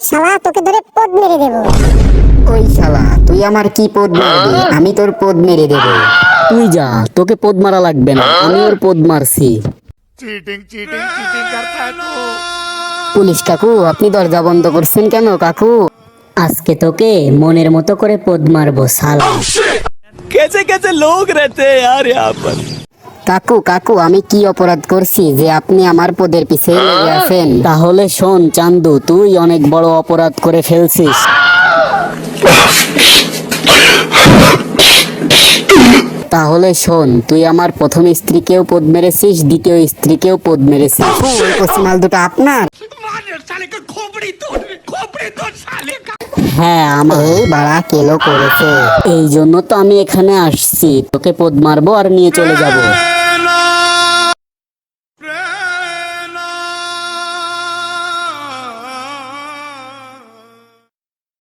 শালা তোকে ধরে পদ মেরে দেবো। ওই শালা, তুই আমার কি পদ মারবি? আমি তোর পদ মেরে দেবো। তুই যা, তোকে পদ মারা লাগবে না, আমি ওর পদ মারছি। चीटिंग चीटिंग चीटिंग करता है तू। পুলিশ কাকু, আপনি দরজা বন্ধ করছেন কেন কাকু? আজকে তোকে মনের মতো করে পদ মারবো শালা। कैसे कैसे लोग रहते हैं यार यहाँ पर। কাকু কাকু, আমি কি অপরাধ করছি যে আপনি আমার পদের পিছে লেগে আছেন? তাহলে শোন চান্দু, তুই অনেক বড় অপরাধ করে ফেলছিস। তাহলে শোন, তুই আমার প্রথম স্ত্রীকেও পদ মেরেছিস, দ্বিতীয় স্ত্রীকেও পদ মেরেছিস। ওই পশ্চিমাল দুটো আপনার? হ্যাঁ আমার। এই বাড়া কেলো করেছে। এই জন্য তো আমি এখানে আসছি, তোকে পদ মারবো আর নিয়ে চলে যাব।